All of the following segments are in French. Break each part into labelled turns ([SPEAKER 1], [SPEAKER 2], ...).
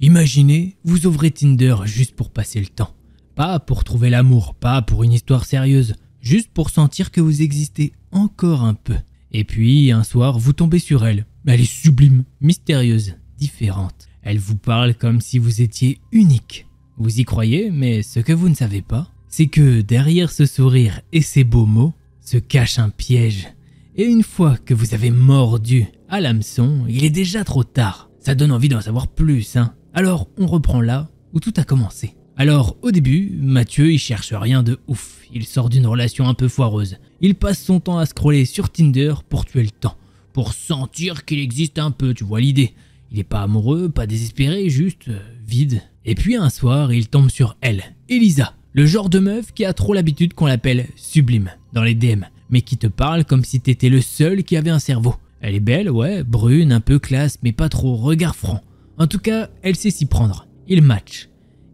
[SPEAKER 1] Imaginez, vous ouvrez Tinder juste pour passer le temps. Pas pour trouver l'amour, pas pour une histoire sérieuse, juste pour sentir que vous existez encore un peu. Et puis, un soir, vous tombez sur elle. Elle est sublime, mystérieuse, différente. Elle vous parle comme si vous étiez unique. Vous y croyez, mais ce que vous ne savez pas, c'est que derrière ce sourire et ces beaux mots, se cache un piège. Et une fois que vous avez mordu à l'hameçon, il est déjà trop tard. Ça donne envie d'en savoir plus, hein. Alors, on reprend là où tout a commencé. Alors, au début, Mathieu, il cherche rien de ouf. Il sort d'une relation un peu foireuse. Il passe son temps à scroller sur Tinder pour tuer le temps. Pour sentir qu'il existe un peu, tu vois l'idée. Il est pas amoureux, pas désespéré, juste vide. Et puis un soir, il tombe sur elle, Elisa. Le genre de meuf qui a trop l'habitude qu'on l'appelle sublime dans les DM. Mais qui te parle comme si t'étais le seul qui avait un cerveau. Elle est belle, ouais, brune, un peu classe, mais pas trop, regard franc. En tout cas, elle sait s'y prendre. Il match.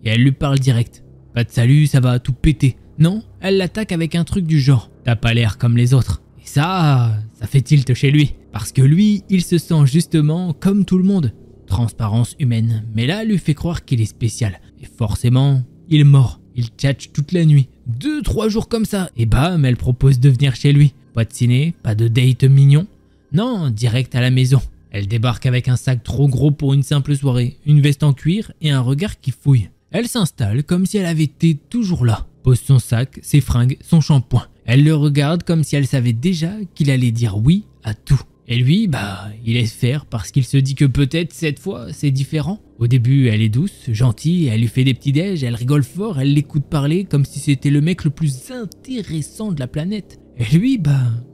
[SPEAKER 1] Et elle lui parle direct. Pas de salut, ça va tout péter. Non, elle l'attaque avec un truc du genre. T'as pas l'air comme les autres. Et ça fait tilt chez lui. Parce que lui, il se sent justement comme tout le monde. Transparence humaine. Mais là, elle lui fait croire qu'il est spécial. Et forcément, il mord. Il tchatche toute la nuit. 2-3 jours comme ça. Et bam, elle propose de venir chez lui. Pas de ciné, pas de date mignon. Non, direct à la maison. Elle débarque avec un sac trop gros pour une simple soirée, une veste en cuir et un regard qui fouille. Elle s'installe comme si elle avait été toujours là. Pose son sac, ses fringues, son shampoing. Elle le regarde comme si elle savait déjà qu'il allait dire oui à tout. Et lui, il laisse faire parce qu'il se dit que peut-être cette fois c'est différent. Au début, elle est douce, gentille, elle lui fait des petits déj, elle rigole fort, elle l'écoute parler comme si c'était le mec le plus intéressant de la planète. Et lui,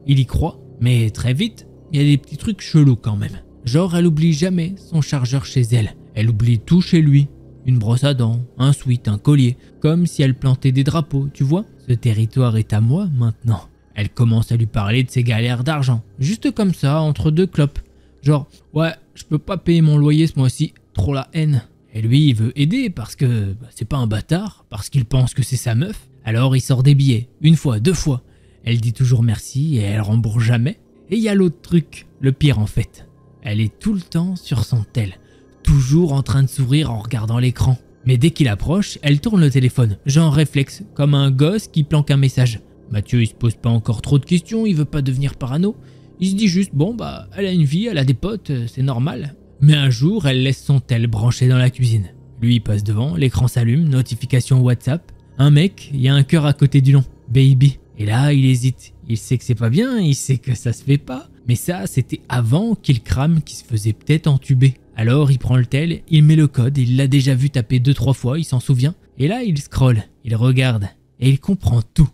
[SPEAKER 1] il y croit. Mais très vite, il y a des petits trucs chelous quand même. Genre, elle oublie jamais son chargeur chez elle. Elle oublie tout chez lui. Une brosse à dents, un sweat, un collier. Comme si elle plantait des drapeaux, tu vois. Ce territoire est à moi maintenant. Elle commence à lui parler de ses galères d'argent. Juste comme ça, entre deux clopes. Genre, ouais, je peux pas payer mon loyer ce mois-ci. Trop la haine. Et lui, il veut aider parce que c'est pas un bâtard. Parce qu'il pense que c'est sa meuf. Alors il sort des billets. Une fois, 2 fois. Elle dit toujours merci et elle rembourse jamais. Et il y a l'autre truc, le pire en fait. Elle est tout le temps sur son tel, toujours en train de sourire en regardant l'écran. Mais dès qu'il approche, elle tourne le téléphone, genre réflexe, comme un gosse qui planque un message. Mathieu, il se pose pas encore trop de questions, il veut pas devenir parano. Il se dit juste, elle a une vie, elle a des potes, c'est normal. Mais un jour, elle laisse son tel branché dans la cuisine. Lui, il passe devant, l'écran s'allume, notification WhatsApp. Un mec, il y a un cœur à côté du nom, baby. Et là, il hésite. Il sait que c'est pas bien, il sait que ça se fait pas. Mais ça, c'était avant qu'il crame, qu'il se faisait peut-être entuber. Alors, il prend le tel, il met le code, il l'a déjà vu taper 2-3 fois, il s'en souvient. Et là, il scrolle, il regarde, et il comprend tout.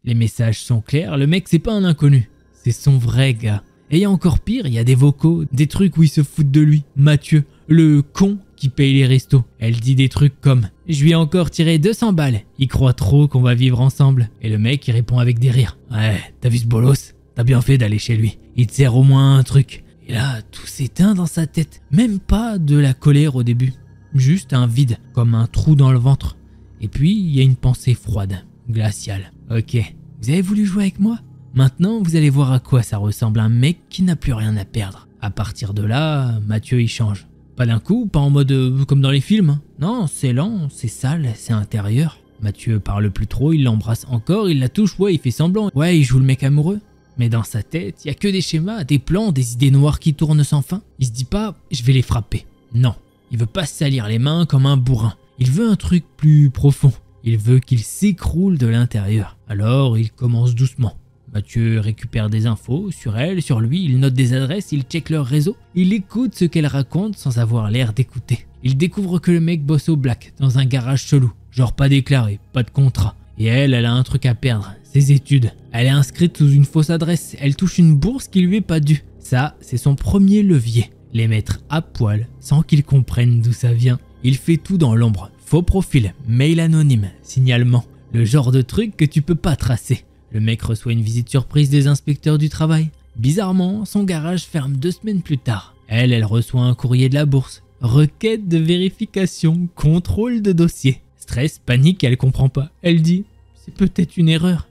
[SPEAKER 1] Les messages sont clairs, le mec, c'est pas un inconnu. C'est son vrai gars. Et il y a encore pire, il y a des vocaux, des trucs où ils se foutent de lui. Mathieu, le con qui paye les restos. Elle dit des trucs comme « Je lui ai encore tiré 200 balles. Il croit trop qu'on va vivre ensemble. » Et le mec, il répond avec des rires. « Ouais, t'as vu ce bolos? T'as bien fait d'aller chez lui. Il te sert au moins un truc. » Et là, tout s'éteint dans sa tête. Même pas de la colère au début. Juste un vide, comme un trou dans le ventre. Et puis, il y a une pensée froide, glaciale. « Ok, vous avez voulu jouer avec moi? Maintenant, vous allez voir à quoi ça ressemble un mec qui n'a plus rien à perdre. » À partir de là, Mathieu, il change. Pas d'un coup, pas en mode comme dans les films. Non, c'est lent, c'est sale, c'est intérieur. Mathieu parle plus trop, il l'embrasse encore, il la touche, ouais, il fait semblant. Ouais, il joue le mec amoureux. Mais dans sa tête, il y a que des schémas, des plans, des idées noires qui tournent sans fin. Il se dit pas, je vais les frapper. Non, il veut pas se salir les mains comme un bourrin. Il veut un truc plus profond. Il veut qu'il s'écroule de l'intérieur. Alors, il commence doucement. Mathieu récupère des infos sur elle, sur lui, il note des adresses, il check leur réseau, il écoute ce qu'elle raconte sans avoir l'air d'écouter. Il découvre que le mec bosse au black, dans un garage chelou, genre pas déclaré, pas de contrat. Et elle a un truc à perdre, ses études. Elle est inscrite sous une fausse adresse, elle touche une bourse qui lui est pas due. Ça, c'est son premier levier, les mettre à poil sans qu'ils comprennent d'où ça vient. Il fait tout dans l'ombre, faux profil, mail anonyme, signalement, le genre de truc que tu peux pas tracer. Le mec reçoit une visite surprise des inspecteurs du travail. Bizarrement, son garage ferme 2 semaines plus tard. Elle reçoit un courrier de la bourse. Requête de vérification, contrôle de dossier. Stress, panique, elle comprend pas. Elle dit, c'est peut-être une erreur.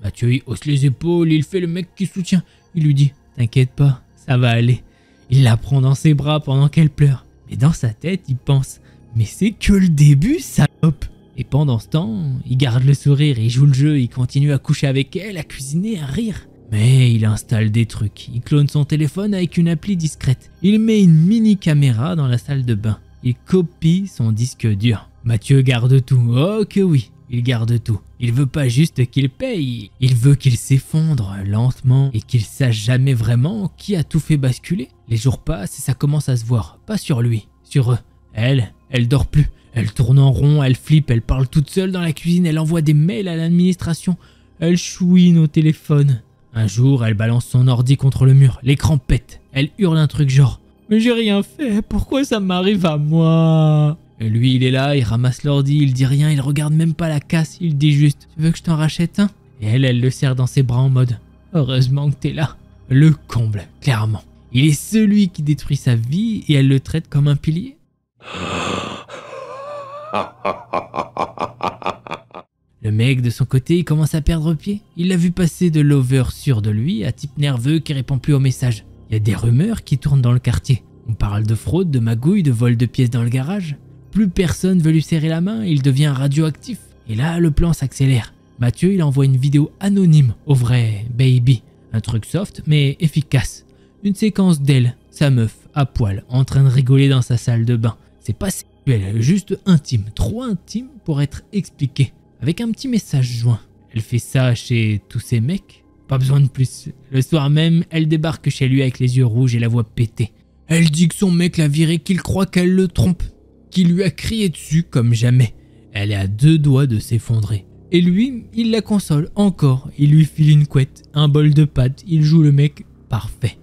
[SPEAKER 1] Mathieu il hausse les épaules, il fait le mec qui soutient. Il lui dit, t'inquiète pas, ça va aller. Il la prend dans ses bras pendant qu'elle pleure. Mais dans sa tête, il pense « Mais c'est que le début, salope !» Et pendant ce temps, il garde le sourire, il joue le jeu, il continue à coucher avec elle, à cuisiner, à rire. Mais il installe des trucs. Il clone son téléphone avec une appli discrète. Il met une mini caméra dans la salle de bain. Il copie son disque dur. Mathieu garde tout. Oh que oui, il garde tout. Il veut pas juste qu'il paye, il veut qu'il s'effondre lentement et qu'il sache jamais vraiment qui a tout fait basculer. Les jours passent et ça commence à se voir. Pas sur lui, sur eux. Elle dort plus. Elle tourne en rond, elle flippe, elle parle toute seule dans la cuisine, elle envoie des mails à l'administration. Elle chouine au téléphone. Un jour, elle balance son ordi contre le mur, l'écran pète. Elle hurle un truc genre « Mais j'ai rien fait, pourquoi ça m'arrive à moi ?» Et lui, il est là, il ramasse l'ordi, il dit rien, il regarde même pas la casse, il dit juste « Tu veux que je t'en rachète un ?» Et elle le serre dans ses bras en mode « Heureusement que t'es là. » Le comble, clairement. Il est celui qui détruit sa vie et elle le traite comme un pilier. Le mec, de son côté, il commence à perdre pied. Il l'a vu passer de lover sûr de lui à type nerveux qui répond plus aux messages. Il y a des rumeurs qui tournent dans le quartier. On parle de fraude, de magouille, de vol de pièces dans le garage. Plus personne veut lui serrer la main, il devient radioactif. Et là, le plan s'accélère. Mathieu, il envoie une vidéo anonyme au vrai baby. Un truc soft, mais efficace. Une séquence d'elle, sa meuf, à poil, en train de rigoler dans sa salle de bain. C'est pas sexuel, juste intime. Trop intime pour être expliqué. Avec un petit message joint. Elle fait ça chez tous ces mecs. Pas besoin de plus. Le soir même, elle débarque chez lui avec les yeux rouges et la voix pétée. Elle dit que son mec l'a viré, qu'il croit qu'elle le trompe. Qu'il lui a crié dessus comme jamais. Elle est à 2 doigts de s'effondrer. Et lui, il la console encore. Il lui file une couette, un bol de pâtes. Il joue le mec parfait.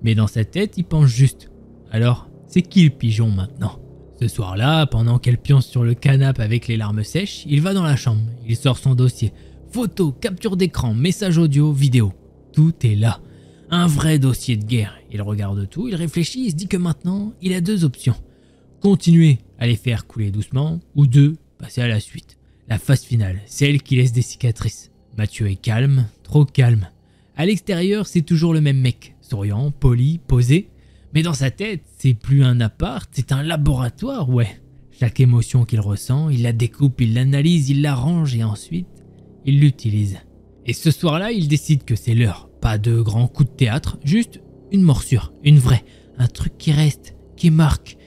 [SPEAKER 1] Mais dans sa tête, il pense juste. Alors, c'est qui le pigeon maintenant ? Ce soir-là, pendant qu'elle pionce sur le canapé avec les larmes sèches, il va dans la chambre, il sort son dossier. Photos, capture d'écran, messages audio, vidéo. Tout est là. Un vrai dossier de guerre. Il regarde tout, il réfléchit, il se dit que maintenant, il a 2 options. Continuer à les faire couler doucement, ou 2, passer à la suite. La phase finale, celle qui laisse des cicatrices. Mathieu est calme, trop calme. À l'extérieur, c'est toujours le même mec, souriant, poli, posé. Mais dans sa tête, c'est plus un appart, c'est un laboratoire, ouais. Chaque émotion qu'il ressent, il la découpe, il l'analyse, il l'arrange et ensuite, il l'utilise. Et ce soir-là, il décide que c'est l'heure. Pas de grands coups de théâtre, juste une morsure, une vraie. Un truc qui reste, qui marque.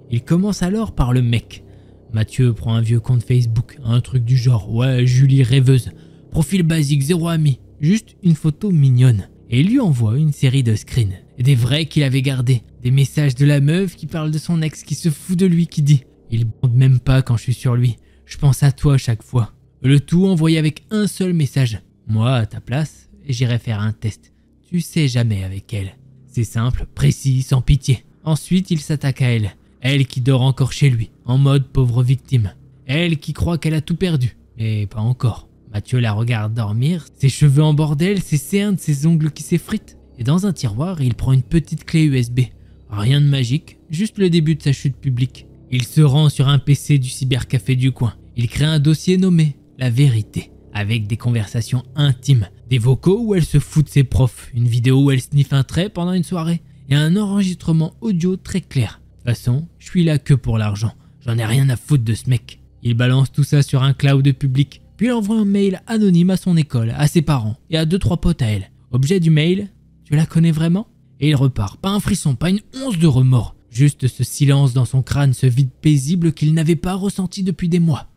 [SPEAKER 1] Il commence alors par le mec. Mathieu prend un vieux compte Facebook, un truc du genre, ouais, Julie rêveuse. Profil basique, 0 amis, juste une photo mignonne. Et il lui envoie une série de screens. Des vrais qu'il avait gardés. Des messages de la meuf qui parle de son ex, qui se fout de lui, qui dit « Il bande même pas quand je suis sur lui. Je pense à toi chaque fois. » Le tout envoyé avec un seul message. « Moi, à ta place, j'irai faire un test. Tu sais jamais avec elle. » C'est simple, précis, sans pitié. Ensuite, il s'attaque à elle. Elle qui dort encore chez lui, en mode pauvre victime. Elle qui croit qu'elle a tout perdu. Mais pas encore. Mathieu la regarde dormir, ses cheveux en bordel, ses cernes, ses ongles qui s'effritent. Et dans un tiroir, il prend une petite clé USB. Rien de magique, juste le début de sa chute publique. Il se rend sur un PC du cybercafé du coin. Il crée un dossier nommé « La vérité », avec des conversations intimes, des vocaux où elle se fout de ses profs, une vidéo où elle sniffe un trait pendant une soirée, et un enregistrement audio très clair. De toute façon, je suis là que pour l'argent. J'en ai rien à foutre de ce mec. Il balance tout ça sur un cloud public, puis il envoie un mail anonyme à son école, à ses parents et à 2-3 potes à elle. Objet du mail, tu la connais vraiment ? Et il repart, pas un frisson, pas une once de remords. Juste ce silence dans son crâne, ce vide paisible qu'il n'avait pas ressenti depuis des mois.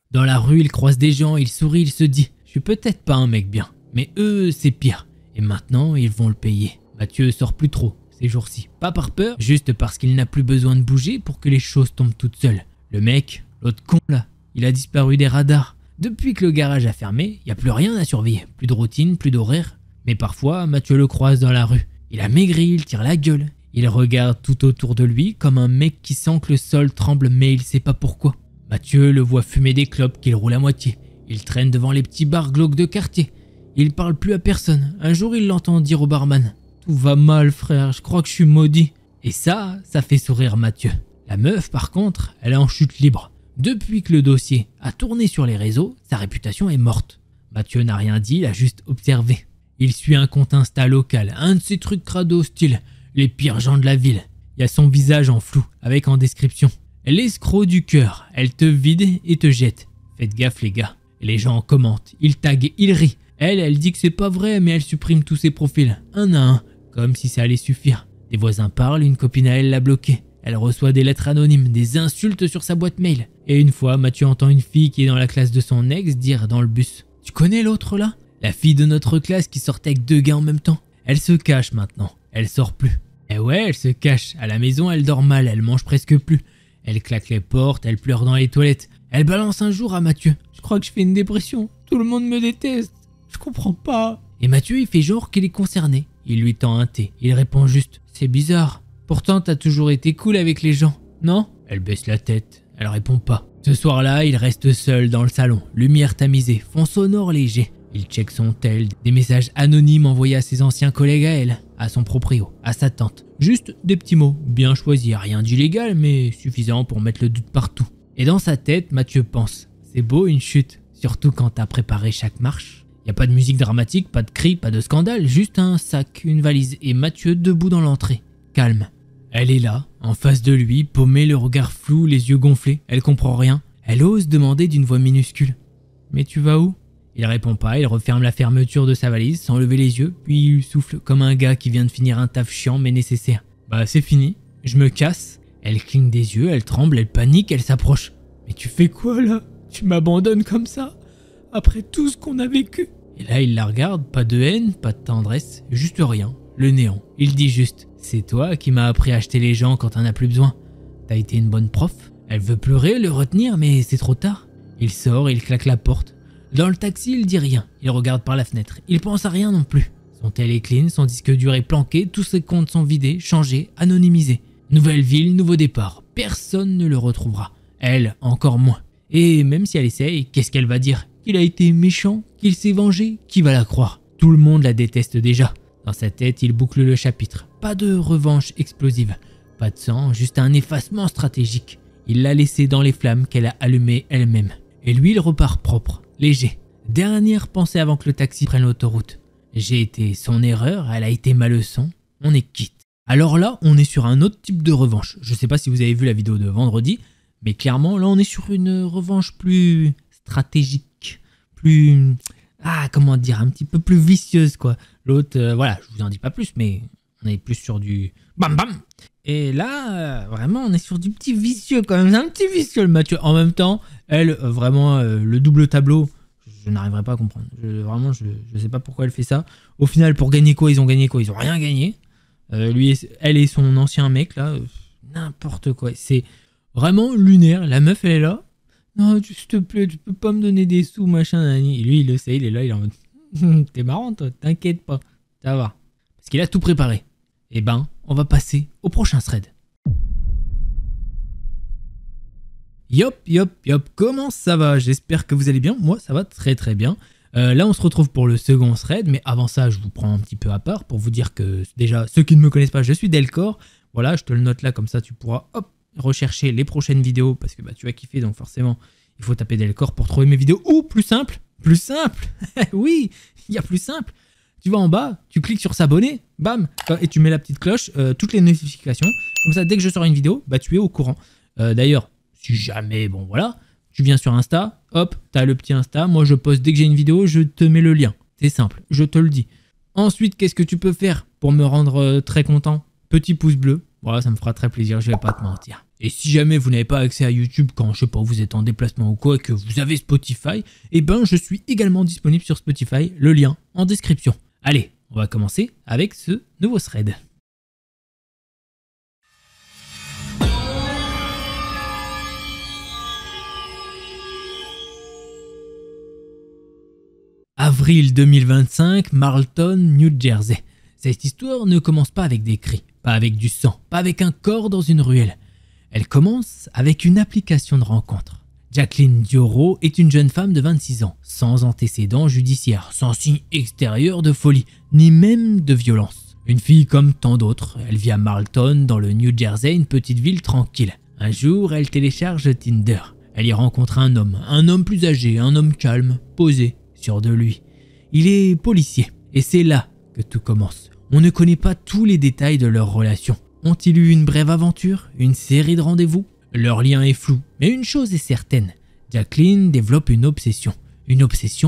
[SPEAKER 1] Dans la rue, il croise des gens, il sourit, il se dit « Je suis peut-être pas un mec bien, mais eux, c'est pire. Et maintenant, ils vont le payer. » Mathieu sort plus trop ces jours-ci. Pas par peur, juste parce qu'il n'a plus besoin de bouger pour que les choses tombent toutes seules. Le mec, l'autre con là, il a disparu des radars. Depuis que le garage a fermé, il n'y a plus rien à surveiller. Plus de routine, plus d'horaire. Mais parfois, Mathieu le croise dans la rue. Il a maigri, il tire la gueule. Il regarde tout autour de lui comme un mec qui sent que le sol tremble mais il sait pas pourquoi. Mathieu le voit fumer des clopes qu'il roule à moitié. Il traîne devant les petits bars glauques de quartier. Il parle plus à personne. Un jour, il l'entend dire au barman « Tout va mal frère, je crois que je suis maudit. » Et ça fait sourire Mathieu. La meuf par contre, elle est en chute libre. Depuis que le dossier a tourné sur les réseaux, sa réputation est morte. Mathieu n'a rien dit, il a juste observé. Il suit un compte Insta local, un de ces trucs crado style les pires gens de la ville. Il y a son visage en flou, avec en description l'escroc du cœur, elle te vide et te jette. Faites gaffe les gars. Et les gens commentent, ils taguent, ils rient. Elle dit que c'est pas vrai, mais elle supprime tous ses profils, un à un, comme si ça allait suffire. Des voisins parlent, une copine à elle l'a bloquée. Elle reçoit des lettres anonymes, des insultes sur sa boîte mail. Et une fois, Mathieu entend une fille qui est dans la classe de son ex dire dans le bus « Tu connais l'autre là ? La fille de notre classe qui sortait avec 2 gars en même temps. Elle se cache maintenant, elle sort plus. » Eh ouais, elle se cache. À la maison, elle dort mal, elle mange presque plus. Elle claque les portes, elle pleure dans les toilettes. Elle balance un jour à Mathieu « Je crois que je fais une dépression. Tout le monde me déteste. Je comprends pas. » Et Mathieu, il fait genre qu'il est concerné. Il lui tend un thé. Il répond juste « C'est bizarre. Pourtant, t'as toujours été cool avec les gens, non ?» Elle baisse la tête. Elle répond pas. Ce soir-là, il reste seul dans le salon. Lumière tamisée, fond sonore léger. Il check son tel, des messages anonymes envoyés à ses anciens collègues à elle, à son proprio, à sa tante. Juste des petits mots, bien choisis, rien d'illégal, mais suffisant pour mettre le doute partout. Et dans sa tête, Mathieu pense « C'est beau une chute, surtout quand t'as préparé chaque marche. » Y a pas de musique dramatique, pas de cris, pas de scandale, juste un sac, une valise et Mathieu debout dans l'entrée, calme. Elle est là, en face de lui, paumée, le regard flou, les yeux gonflés, elle comprend rien. Elle ose demander d'une voix minuscule « Mais tu vas où ?» Il répond pas, il referme la fermeture de sa valise sans lever les yeux, puis il souffle comme un gars qui vient de finir un taf chiant mais nécessaire. « Bah c'est fini, je me casse. » Elle cligne des yeux, elle tremble, elle panique, elle s'approche. « Mais tu fais quoi là? Tu m'abandonnes comme ça? Après tout ce qu'on a vécu ?» Et là il la regarde, pas de haine, pas de tendresse, juste rien, le néant. Il dit juste « C'est toi qui m'as appris à acheter les gens quand t'en as plus besoin. T'as été une bonne prof. » Elle veut pleurer, le retenir, mais c'est trop tard. Il sort, il claque la porte. Dans le taxi, il dit rien. Il regarde par la fenêtre. Il pense à rien non plus. Son tel est clean, son disque dur est planqué, tous ses comptes sont vidés, changés, anonymisés. Nouvelle ville, nouveau départ. Personne ne le retrouvera. Elle, encore moins. Et même si elle essaye, qu'est-ce qu'elle va dire? Qu'il a été méchant? Qu'il s'est vengé? Qui va la croire? Tout le monde la déteste déjà. Dans sa tête, il boucle le chapitre. Pas de revanche explosive. Pas de sang, juste un effacement stratégique. Il l'a laissée dans les flammes qu'elle a allumées elle-même. Et lui, il repart propre, léger. Dernière pensée avant que le taxi prenne l'autoroute. J'ai été son erreur, elle a été ma leçon, on est quitte. Alors là, on est sur un autre type de revanche. Je sais pas si vous avez vu la vidéo de vendredi, mais clairement, là, on est sur une revanche plus stratégique, plus... comment dire, un petit peu plus vicieuse, quoi. L'autre, voilà, je vous en dis pas plus, mais on est plus sur du bam bam. Et là, vraiment, on est sur du petit vicieux quand même. C'est un petit vicieux, le Mathieu. En même temps, elle, vraiment, le double tableau, je n'arriverai pas à comprendre. Vraiment, je sais pas pourquoi elle fait ça. Au final, pour gagner quoi? Ils ont gagné quoi? Ils ont rien gagné. Elle et son ancien mec, là, n'importe quoi. C'est vraiment lunaire. La meuf, elle est là. Non, s'il te plaît, tu peux pas me donner des sous, machin, nani. Et lui, il le sait, il est là, il est en mode t'es marrant, toi, t'inquiète pas, ça va. Parce qu'il a tout préparé. Eh ben, on va passer au prochain thread. Yop, comment ça va? J'espère que vous allez bien. Moi, ça va très très bien. Là, on se retrouve pour le second thread, mais avant ça, je vous prends un petit peu à part pour vous dire que, déjà, ceux qui ne me connaissent pas, je suis Delcor. Voilà, je te le note là, comme ça, tu pourras, hop, rechercher les prochaines vidéos, parce que bah, tu vas kiffer, donc forcément, il faut taper Delcor pour trouver mes vidéos. Ou, plus simple, oui, il y a plus simple. Tu vas en bas, tu cliques sur s'abonner, bam, et tu mets la petite cloche, toutes les notifications. Comme ça, dès que je sors une vidéo, bah, tu es au courant. D'ailleurs, si jamais, bon voilà, tu viens sur Insta, hop, t'as le petit Insta. Moi, je poste dès que j'ai une vidéo, je te mets le lien. C'est simple, je te le dis. Ensuite, qu'est-ce que tu peux faire pour me rendre très content? Petit pouce bleu. Voilà, ça me fera très plaisir, je vais pas te mentir. Et si jamais vous n'avez pas accès à YouTube quand, je sais pas, vous êtes en déplacement ou quoi, et que vous avez Spotify, eh ben, je suis également disponible sur Spotify, le lien en description. Allez, on va commencer avec ce nouveau thread. Avril 2025, Marlton, New Jersey. Cette histoire ne commence pas avec des cris, pas avec du sang, pas avec un corps dans une ruelle. Elle commence avec une application de rencontre. Jacqueline Dioro est une jeune femme de 26 ans, sans antécédents judiciaires, sans signe extérieur de folie, ni même de violence. Une fille comme tant d'autres, elle vit à Marlton, dans le New Jersey, une petite ville tranquille. Un jour, elle télécharge Tinder. Elle y rencontre un homme plus âgé, un homme calme, posé, sûr de lui. Il est policier. Et c'est là que tout commence. On ne connaît pas tous les détails de leur relation. Ont-ils eu une brève aventure? Une série de rendez-vous? Leur lien est flou. Mais une chose est certaine, Jacqueline développe une obsession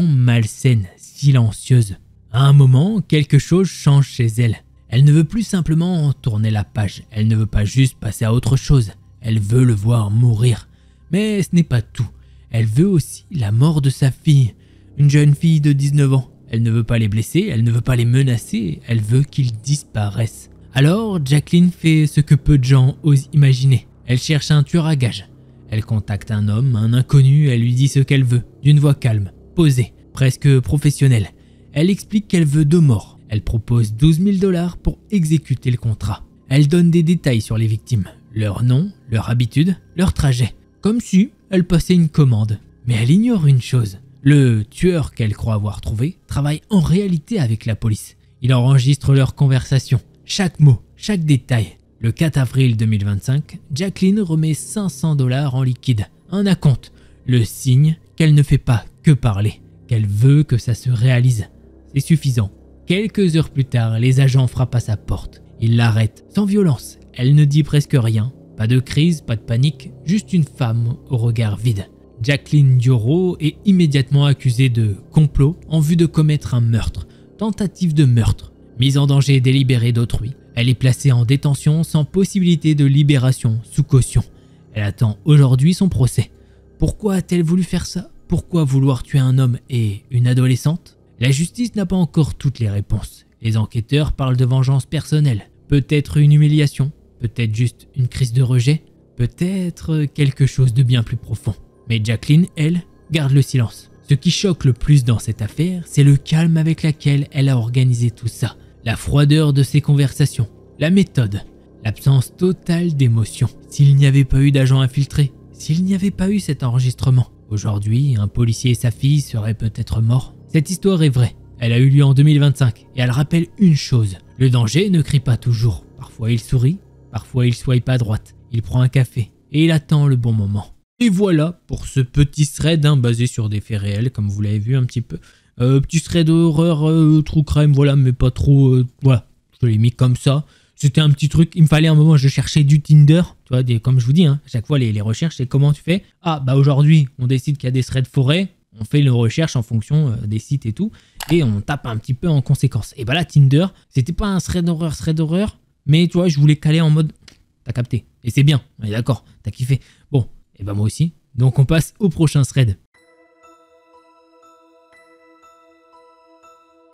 [SPEAKER 1] malsaine, silencieuse. À un moment, quelque chose change chez elle. Elle ne veut plus simplement tourner la page, elle ne veut pas juste passer à autre chose, elle veut le voir mourir. Mais ce n'est pas tout, elle veut aussi la mort de sa fille, une jeune fille de 19 ans. Elle ne veut pas les blesser, elle ne veut pas les menacer, elle veut qu'ils disparaissent. Alors Jacqueline fait ce que peu de gens osent imaginer, elle cherche un tueur à gages. Elle contacte un homme, un inconnu, elle lui dit ce qu'elle veut, d'une voix calme, posée, presque professionnelle. Elle explique qu'elle veut 2 morts. Elle propose 12 000 $ pour exécuter le contrat. Elle donne des détails sur les victimes, leur nom, leur habitude, leur trajet, comme si elle passait une commande. Mais elle ignore une chose, le tueur qu'elle croit avoir trouvé travaille en réalité avec la police. Il enregistre leurs conversations, chaque mot, chaque détail. Le 4 avril 2025, Jacqueline remet 500 $ en liquide, un acompte, le signe qu'elle ne fait pas que parler, qu'elle veut que ça se réalise. C'est suffisant. Quelques heures plus tard, les agents frappent à sa porte. Ils l'arrêtent, sans violence. Elle ne dit presque rien. Pas de crise, pas de panique, juste une femme au regard vide. Jacqueline Dioro est immédiatement accusée de complot en vue de commettre un meurtre, tentative de meurtre, mise en danger délibéré d'autrui. Elle est placée en détention sans possibilité de libération sous caution. Elle attend aujourd'hui son procès. Pourquoi a-t-elle voulu faire ça? Pourquoi vouloir tuer un homme et une adolescente? La justice n'a pas encore toutes les réponses. Les enquêteurs parlent de vengeance personnelle, peut-être une humiliation, peut-être juste une crise de rejet, peut-être quelque chose de bien plus profond. Mais Jacqueline, elle, garde le silence. Ce qui choque le plus dans cette affaire, c'est le calme avec lequel elle a organisé tout ça, la froideur de ses conversations, la méthode, l'absence totale d'émotion. S'il n'y avait pas eu d'agent infiltré, s'il n'y avait pas eu cet enregistrement, aujourd'hui, un policier et sa fille seraient peut-être morts. Cette histoire est vraie, elle a eu lieu en 2025 et elle rappelle une chose, le danger ne crie pas toujours. Parfois il sourit, parfois il swipe à droite, il prend un café et il attend le bon moment. Et voilà pour ce petit thread basé sur des faits réels, comme vous l'avez vu un petit peu. Petit thread d'horreur, true crime, voilà, mais pas trop, voilà, je l'ai mis comme ça. C'était un petit truc, il me fallait un moment, je cherchais du Tinder, tu vois, comme je vous dis, à chaque fois les recherches, c'est comment tu fais. Ah, bah aujourd'hui, on décide qu'il y a des threads forêt, on fait les recherches en fonction des sites et tout, et on tape un petit peu en conséquence. Et bah là, Tinder, c'était pas un thread d'horreur, mais tu vois, je voulais caler en mode, t'as capté, et c'est bien, on est d'accord, t'as kiffé. Bon, et bah moi aussi, donc on passe au prochain thread.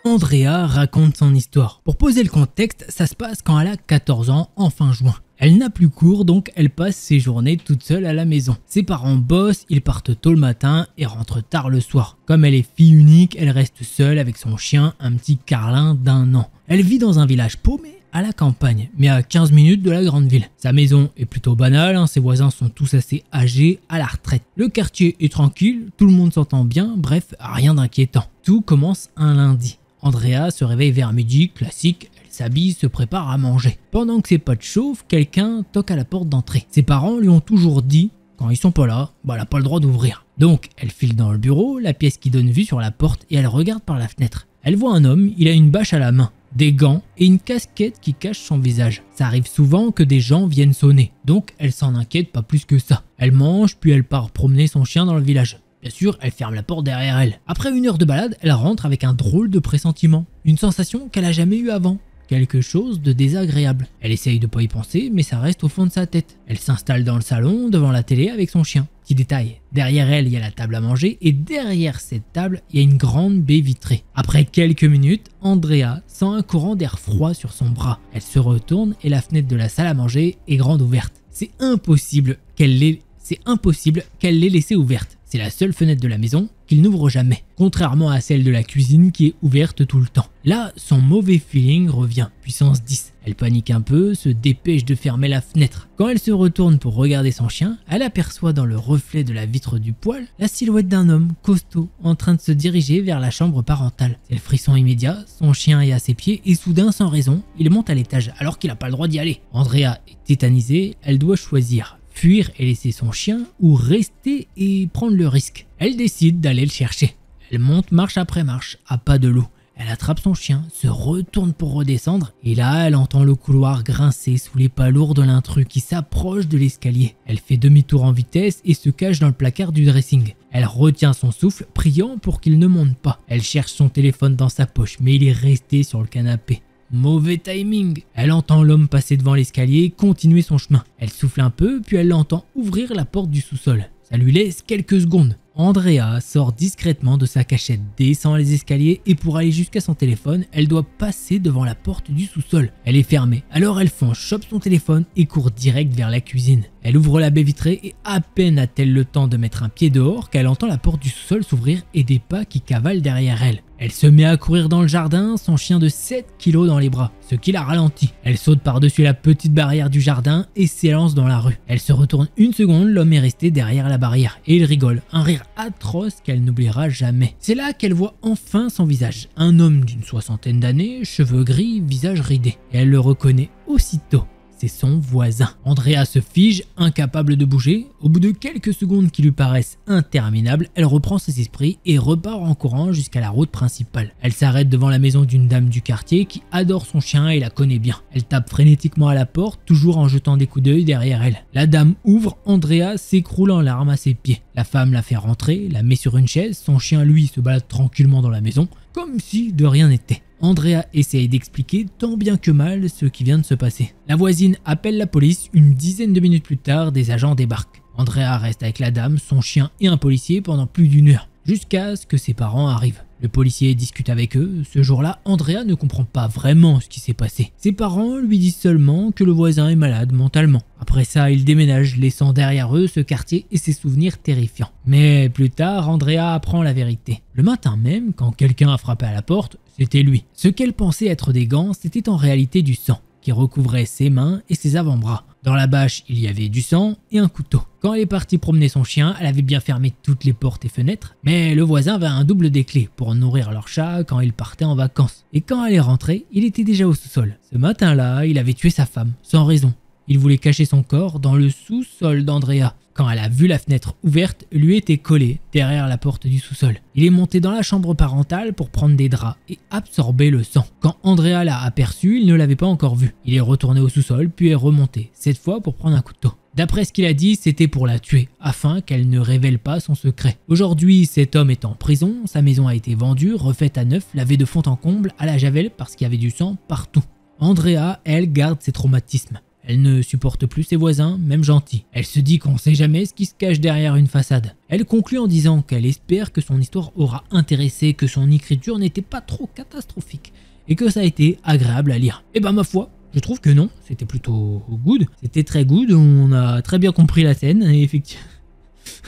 [SPEAKER 1] Andrea raconte son histoire. Pour poser le contexte, ça se passe quand elle a 14 ans en fin juin. Elle n'a plus cours, donc elle passe ses journées toute seule à la maison. Ses parents bossent, ils partent tôt le matin et rentrent tard le soir. Comme elle est fille unique, elle reste seule avec son chien, un petit Carlin d'1 an. Elle vit dans un village paumé à la campagne, mais à 15 minutes de la grande ville. Sa maison est plutôt banale, ses voisins sont tous assez âgés, à la retraite. Le quartier est tranquille, tout le monde s'entend bien, bref, rien d'inquiétant. Tout commence un lundi. Andrea se réveille vers midi, classique, elle s'habille, se prépare à manger. Pendant que ses potes chauffent, quelqu'un toque à la porte d'entrée. Ses parents lui ont toujours dit, quand ils sont pas là, elle n'a pas le droit d'ouvrir. Donc elle file dans le bureau, la pièce qui donne vue sur la porte, et elle regarde par la fenêtre. Elle voit un homme, il a une bâche à la main, des gants et une casquette qui cache son visage. Ça arrive souvent que des gens viennent sonner, donc elle s'en inquiète pas plus que ça. Elle mange, puis elle part promener son chien dans le village. Bien sûr, elle ferme la porte derrière elle. Après 1 heure de balade, elle rentre avec un drôle de pressentiment. Une sensation qu'elle a jamais eue avant. Quelque chose de désagréable. Elle essaye de pas y penser, mais ça reste au fond de sa tête. Elle s'installe dans le salon, devant la télé avec son chien. Petit détail, derrière elle, il y a la table à manger, et derrière cette table, il y a une grande baie vitrée. Après quelques minutes, Andrea sent un courant d'air froid sur son bras. Elle se retourne et la fenêtre de la salle à manger est grande ouverte. C'est impossible qu'elle l'ait laissée ouverte. C'est la seule fenêtre de la maison qu'il n'ouvre jamais, contrairement à celle de la cuisine qui est ouverte tout le temps. Là, son mauvais feeling revient, puissance 10. Elle panique un peu, se dépêche de fermer la fenêtre. Quand elle se retourne pour regarder son chien, elle aperçoit dans le reflet de la vitre du poêle la silhouette d'un homme costaud en train de se diriger vers la chambre parentale. C'est le frisson immédiat, son chien est à ses pieds et soudain, sans raison, il monte à l'étage alors qu'il n'a pas le droit d'y aller. Andrea est tétanisée, elle doit choisir. Fuir et laisser son chien ou rester et prendre le risque. Elle décide d'aller le chercher. Elle monte marche après marche, à pas de loup. Elle attrape son chien, se retourne pour redescendre et là elle entend le couloir grincer sous les pas lourds de l'intrus qui s'approche de l'escalier. Elle fait demi-tour en vitesse et se cache dans le placard du dressing. Elle retient son souffle, priant pour qu'il ne monte pas. Elle cherche son téléphone dans sa poche mais il est resté sur le canapé. Mauvais timing. Elle entend l'homme passer devant l'escalier, continuer son chemin. Elle souffle un peu puis elle l'entend ouvrir la porte du sous-sol. Ça lui laisse quelques secondes. Andrea sort discrètement de sa cachette, descend les escaliers et pour aller jusqu'à son téléphone, elle doit passer devant la porte du sous-sol. Elle est fermée, alors elle fonce, chope son téléphone et court direct vers la cuisine. Elle ouvre la baie vitrée et à peine a-t-elle le temps de mettre un pied dehors qu'elle entend la porte du sous-sol s'ouvrir et des pas qui cavalent derrière elle. Elle se met à courir dans le jardin, son chien de 7 kilos dans les bras, ce qui la ralentit. Elle saute par-dessus la petite barrière du jardin et s'élance dans la rue. Elle se retourne une seconde, l'homme est resté derrière la barrière et il rigole, un rire atroce qu'elle n'oubliera jamais. C'est là qu'elle voit enfin son visage. Un homme d'une 60aine d'années, cheveux gris, visage ridé. Et elle le reconnaît aussitôt. C'est son voisin. Andrea se fige, incapable de bouger. Au bout de quelques secondes qui lui paraissent interminables, elle reprend ses esprits et repart en courant jusqu'à la route principale. Elle s'arrête devant la maison d'une dame du quartier qui adore son chien et la connaît bien. Elle tape frénétiquement à la porte, toujours en jetant des coups d'œil derrière elle. La dame ouvre, Andrea s'écroule en larmes à ses pieds. La femme la fait rentrer, la met sur une chaise, son chien lui se balade tranquillement dans la maison, comme si de rien n'était. Andrea essaye d'expliquer tant bien que mal ce qui vient de se passer. La voisine appelle la police, une dizaine de minutes plus tard, des agents débarquent. Andrea reste avec la dame, son chien et un policier pendant plus d'une heure, jusqu'à ce que ses parents arrivent. Le policier discute avec eux. Ce jour-là, Andrea ne comprend pas vraiment ce qui s'est passé. Ses parents lui disent seulement que le voisin est malade mentalement. Après ça, ils déménagent, laissant derrière eux ce quartier et ses souvenirs terrifiants. Mais plus tard, Andrea apprend la vérité. Le matin même, quand quelqu'un a frappé à la porte, c'était lui. Ce qu'elle pensait être des gants, c'était en réalité du sang qui recouvrait ses mains et ses avant-bras. Dans la bâche, il y avait du sang et un couteau. Quand elle est partie promener son chien, elle avait bien fermé toutes les portes et fenêtres, mais le voisin avait un double des clés pour nourrir leur chat quand il partait en vacances. Et quand elle est rentrée, il était déjà au sous-sol. Ce matin-là, il avait tué sa femme, sans raison. Il voulait cacher son corps dans le sous-sol d'Andrea. Quand elle a vu la fenêtre ouverte, lui était collé derrière la porte du sous-sol. Il est monté dans la chambre parentale pour prendre des draps et absorber le sang. Quand Andrea l'a aperçu, il ne l'avait pas encore vu. Il est retourné au sous-sol puis est remonté, cette fois pour prendre un couteau. D'après ce qu'il a dit, c'était pour la tuer, afin qu'elle ne révèle pas son secret. Aujourd'hui, cet homme est en prison, sa maison a été vendue, refaite à neuf, lavée de fond en comble, à la javel parce qu'il y avait du sang partout. Andrea, elle, garde ses traumatismes. Elle ne supporte plus ses voisins, même gentils. Elle se dit qu'on sait jamais ce qui se cache derrière une façade. Elle conclut en disant qu'elle espère que son histoire aura intéressé, que son écriture n'était pas trop catastrophique et que ça a été agréable à lire. Et ben ma foi, je trouve que non, c'était plutôt good. C'était très good, on a très bien compris la scène et effectivement.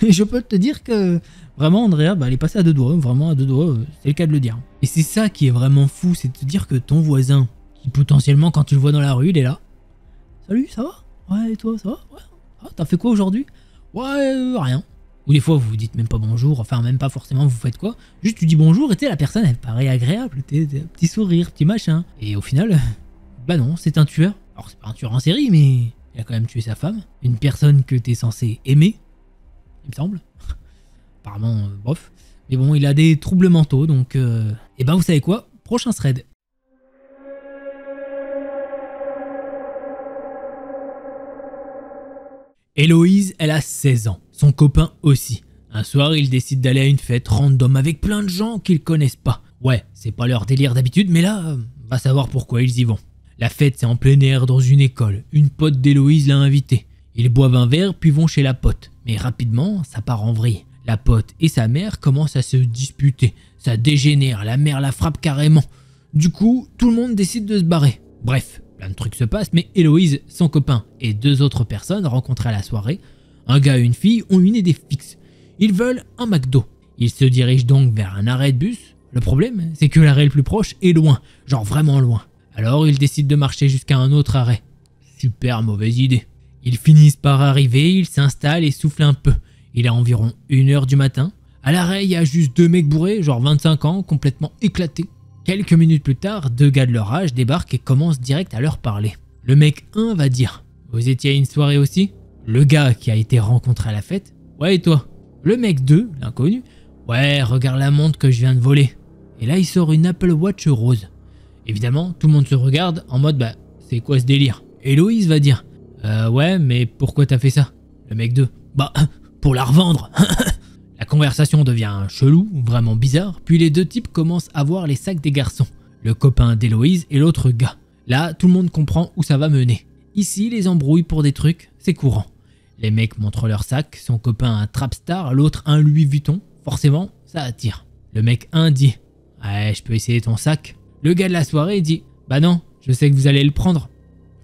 [SPEAKER 1] Et je peux te dire que vraiment Andrea, elle est passée à deux doigts, vraiment à deux doigts, c'est le cas de le dire. Et c'est ça qui est vraiment fou, c'est de te dire que ton voisin, qui potentiellement quand tu le vois dans la rue, il est là. Salut, ça va? Ouais, et toi, ça va? Ouais. Ah, t'as fait quoi aujourd'hui? Ouais, rien. Ou des fois, vous vous dites même pas bonjour, enfin, même pas forcément, vous faites quoi? Juste, tu dis bonjour, et la personne, elle paraît agréable, petit sourire, petit machin. Et au final, bah non, c'est un tueur. Alors, c'est pas un tueur en série, mais il a quand même tué sa femme. Une personne que t'es censé aimer, il me semble. Apparemment, bref. Mais bon, il a des troubles mentaux, donc... Et ben, vous savez quoi? Prochain thread. Héloïse, elle a 16 ans, son copain aussi. Un soir, ils décident d'aller à une fête random avec plein de gens qu'ils connaissent pas. Ouais, c'est pas leur délire d'habitude, mais là, va savoir pourquoi ils y vont. La fête, c'est en plein air dans une école. Une pote d'Héloïse l'a invitée. Ils boivent un verre puis vont chez la pote. Mais rapidement, ça part en vrille. La pote et sa mère commencent à se disputer. Ça dégénère, la mère la frappe carrément. Du coup, tout le monde décide de se barrer. Bref. Plein de trucs se passent, mais Héloïse, son copain et deux autres personnes rencontrées à la soirée, un gars et une fille, ont une idée fixe. Ils veulent un McDo. Ils se dirigent donc vers un arrêt de bus. Le problème, c'est que l'arrêt le plus proche est loin, genre vraiment loin. Alors ils décident de marcher jusqu'à un autre arrêt. Super mauvaise idée. Ils finissent par arriver, ils s'installent et soufflent un peu. Il est environ 1h du matin. À l'arrêt, il y a juste deux mecs bourrés, genre 25 ans, complètement éclatés. Quelques minutes plus tard, deux gars de leur âge débarquent et commencent direct à leur parler. Le mec 1 va dire « Vous étiez à une soirée aussi ?» Le gars qui a été rencontré à la fête « Ouais, et toi ?» Le mec 2, l'inconnu « Ouais, regarde la montre que je viens de voler. » Et là il sort une Apple Watch rose. Évidemment, tout le monde se regarde en mode bah c'est quoi ce délire? Héloïse va dire ouais mais pourquoi t'as fait ça? Le mec 2 bah pour la revendre. La conversation devient chelou, vraiment bizarre, puis les deux types commencent à voir les sacs des garçons, le copain d'Héloïse et l'autre gars. Là, tout le monde comprend où ça va mener. Ici, les embrouilles pour des trucs, c'est courant. Les mecs montrent leurs sacs, son copain un Trapstar, l'autre un Louis Vuitton, forcément, ça attire. Le mec 1 dit « Ouais, je peux essayer ton sac ?» Le gars de la soirée dit « Bah non, je sais que vous allez le prendre. »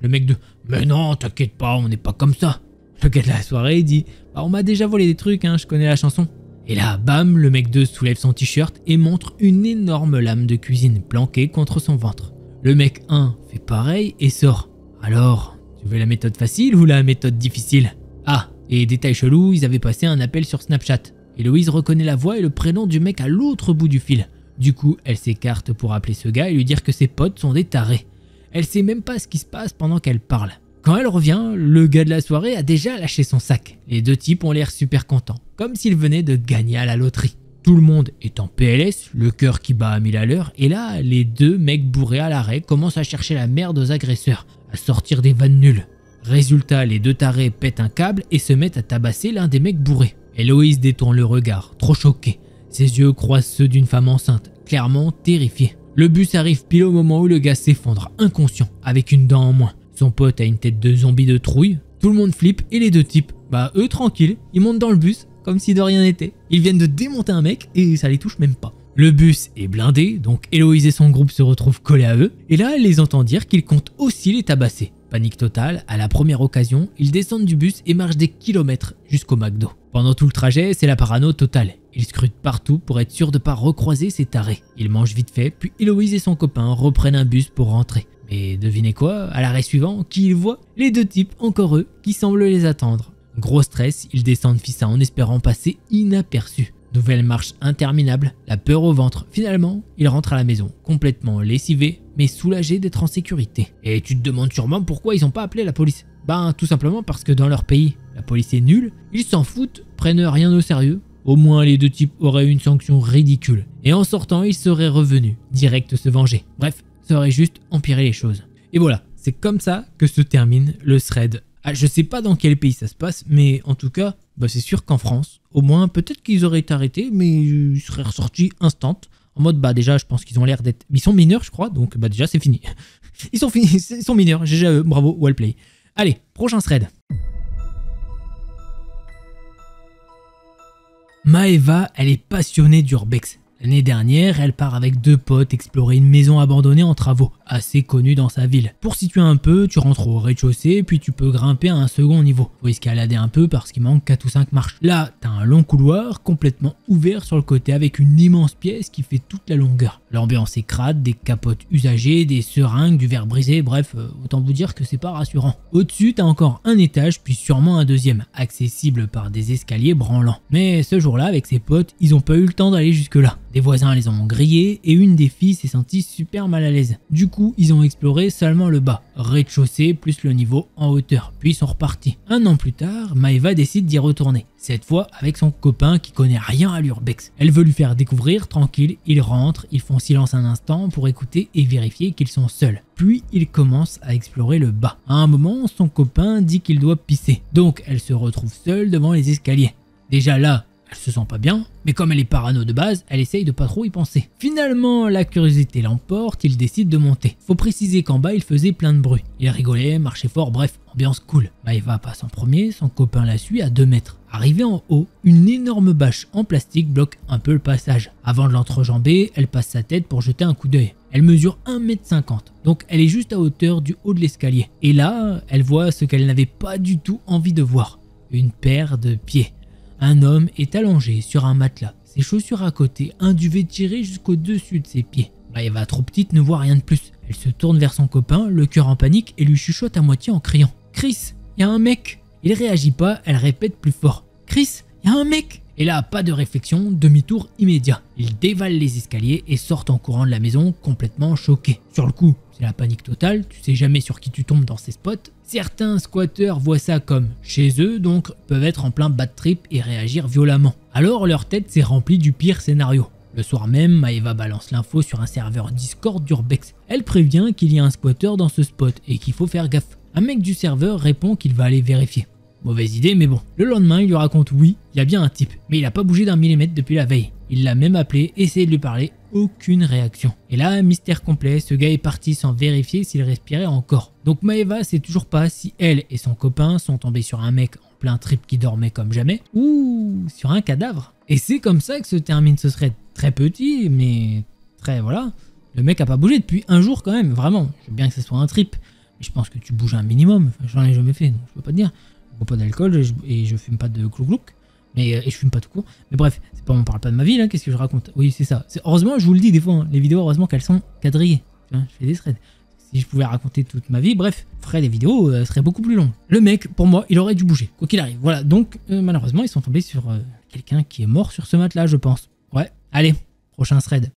[SPEAKER 1] Le mec 2 « Mais non, t'inquiète pas, on n'est pas comme ça. » Le gars de la soirée dit « Bah on m'a déjà volé des trucs, hein, je connais la chanson. » Et là, bam, le mec 2 soulève son t-shirt et montre une énorme lame de cuisine planquée contre son ventre. Le mec 1 fait pareil et sort. Alors, tu veux la méthode facile ou la méthode difficile? Ah, et détail chelou, ils avaient passé un appel sur Snapchat. Héloïse reconnaît la voix et le prénom du mec à l'autre bout du fil. Du coup, elle s'écarte pour appeler ce gars et lui dire que ses potes sont des tarés. Elle sait même pas ce qui se passe pendant qu'elle parle. Quand elle revient, le gars de la soirée a déjà lâché son sac. Les deux types ont l'air super contents, comme s'ils venaient de gagner à la loterie. Tout le monde est en PLS, le cœur qui bat à 1000 à l'heure, et là, les deux mecs bourrés à l'arrêt commencent à chercher la merde aux agresseurs, à sortir des vannes nulles. Résultat, les deux tarés pètent un câble et se mettent à tabasser l'un des mecs bourrés. Héloïse détourne le regard, trop choquée. Ses yeux croisent ceux d'une femme enceinte, clairement terrifiée. Le bus arrive pile au moment où le gars s'effondre, inconscient, avec une dent en moins. Son pote a une tête de zombie de trouille, tout le monde flippe et les deux types, bah eux tranquilles, ils montent dans le bus comme si de rien n'était. Ils viennent de démonter un mec et ça les touche même pas. Le bus est blindé, donc Héloïse et son groupe se retrouvent collés à eux, et là elle les entend dire qu'ils comptent aussi les tabasser. Panique totale, à la première occasion, ils descendent du bus et marchent des kilomètres jusqu'au McDo. Pendant tout le trajet, c'est la parano totale. Ils scrutent partout pour être sûrs de pas recroiser ces tarés. Ils mangent vite fait, puis Héloïse et son copain reprennent un bus pour rentrer. Mais devinez quoi, à l'arrêt suivant, qui ils voient? Les deux types, encore eux, qui semblent les attendre. Gros stress, ils descendent Fissa en espérant passer inaperçus. Nouvelle marche interminable, la peur au ventre. Finalement, ils rentrent à la maison, complètement lessivés, mais soulagés d'être en sécurité. Et tu te demandes sûrement pourquoi ils n'ont pas appelé la police. Ben tout simplement parce que dans leur pays, la police est nulle, ils s'en foutent, prennent rien au sérieux. Au moins les deux types auraient eu une sanction ridicule. Et en sortant, ils seraient revenus, direct se venger. Bref, ça aurait juste empiré les choses. Et voilà, c'est comme ça que se termine le thread. Ah, je sais pas dans quel pays ça se passe, mais en tout cas, bah c'est sûr qu'en France, au moins peut-être qu'ils auraient été arrêtés, mais ils seraient ressortis instant. En mode, bah déjà, je pense qu'ils ont l'air d'être... Ils sont mineurs, je crois, donc bah déjà, c'est fini. Ils sont finis, ils sont mineurs, GG à eux, bravo, wellplay. Allez, prochain thread. Maeva, elle est passionnée d'urbex. L'année dernière, elle part avec deux potes explorer une maison abandonnée en travaux, assez connue dans sa ville. Pour situer un peu, tu rentres au rez-de-chaussée, puis tu peux grimper à un second niveau. Faut escalader un peu parce qu'il manque 4 ou 5 marches. Là, t'as un long couloir complètement ouvert sur le côté avec une immense pièce qui fait toute la longueur. L'ambiance est crade, des capotes usagées, des seringues, du verre brisé, bref, autant vous dire que c'est pas rassurant. Au-dessus, t'as encore un étage, puis sûrement un deuxième, accessible par des escaliers branlants. Mais ce jour-là, avec ses potes, ils ont pas eu le temps d'aller jusque-là. Des voisins les ont grillés et une des filles s'est sentie super mal à l'aise. Du coup, ils ont exploré seulement le bas, rez-de-chaussée plus le niveau en hauteur, puis ils sont repartis. Un an plus tard, Maeva décide d'y retourner, cette fois avec son copain qui connaît rien à l'urbex. Elle veut lui faire découvrir, tranquille, ils rentrent, ils font silence un instant pour écouter et vérifier qu'ils sont seuls. Puis ils commencent à explorer le bas. À un moment, son copain dit qu'il doit pisser, donc elle se retrouve seule devant les escaliers. Déjà là, elle se sent pas bien, mais comme elle est parano de base, elle essaye de pas trop y penser. Finalement, la curiosité l'emporte, il décide de monter. Faut préciser qu'en bas, il faisait plein de bruit. Il rigolait, marchait fort, bref, ambiance cool. Maeva passe en premier, son copain la suit à 2 mètres. Arrivée en haut, une énorme bâche en plastique bloque un peu le passage. Avant de l'entrejamber, elle passe sa tête pour jeter un coup d'œil. Elle mesure 1,50 m, donc elle est juste à hauteur du haut de l'escalier. Et là, elle voit ce qu'elle n'avait pas du tout envie de voir. Une paire de pieds. Un homme est allongé sur un matelas, ses chaussures à côté, un duvet tiré jusqu'au-dessus de ses pieds. Maeva, trop petite, ne voit rien de plus. Elle se tourne vers son copain, le cœur en panique, et lui chuchote à moitié en criant « Chris, y a un mec !» Il réagit pas, elle répète plus fort « Chris, y a un mec !» Et là, pas de réflexion, demi-tour immédiat. Il dévale les escaliers et sort en courant de la maison, complètement choqué. Sur le coup, c'est la panique totale, tu sais jamais sur qui tu tombes dans ces spots. Certains squatteurs voient ça comme chez eux, donc peuvent être en plein bad trip et réagir violemment. Alors leur tête s'est remplie du pire scénario. Le soir même, Maeva balance l'info sur un serveur Discord d'Urbex. Elle prévient qu'il y a un squatter dans ce spot et qu'il faut faire gaffe. Un mec du serveur répond qu'il va aller vérifier. Mauvaise idée, mais bon. Le lendemain, il lui raconte oui, il y a bien un type, mais il a pas bougé d'un millimètre depuis la veille. Il l'a même appelé, essayé de lui parler, aucune réaction. Et là, mystère complet, ce gars est parti sans vérifier s'il respirait encore. Donc Maeva sait toujours pas si elle et son copain sont tombés sur un mec en plein trip qui dormait comme jamais, ou sur un cadavre. Et c'est comme ça que se termine ce thread très petit, mais très voilà. Le mec a pas bougé depuis un jour quand même, vraiment. Je veux bien que ce soit un trip, mais je pense que tu bouges un minimum. Enfin, j'en ai jamais fait, donc je peux pas te dire. Je bois pas d'alcool et je fume pas de glouc-glouc. Et je fume pas tout court. Mais bref, c'est pas, on parle pas de ma vie là, qu'est-ce que je raconte? Oui, c'est ça. Heureusement, je vous le dis des fois, hein, les vidéos, heureusement qu'elles sont quadrillées. Je fais des threads. Si je pouvais raconter toute ma vie, bref, ferais des vidéos seraient beaucoup plus longues. Le mec, pour moi, il aurait dû bouger, quoi qu'il arrive. Voilà, donc malheureusement, ils sont tombés sur quelqu'un qui est mort sur ce matelas, je pense. Ouais, allez, prochain thread.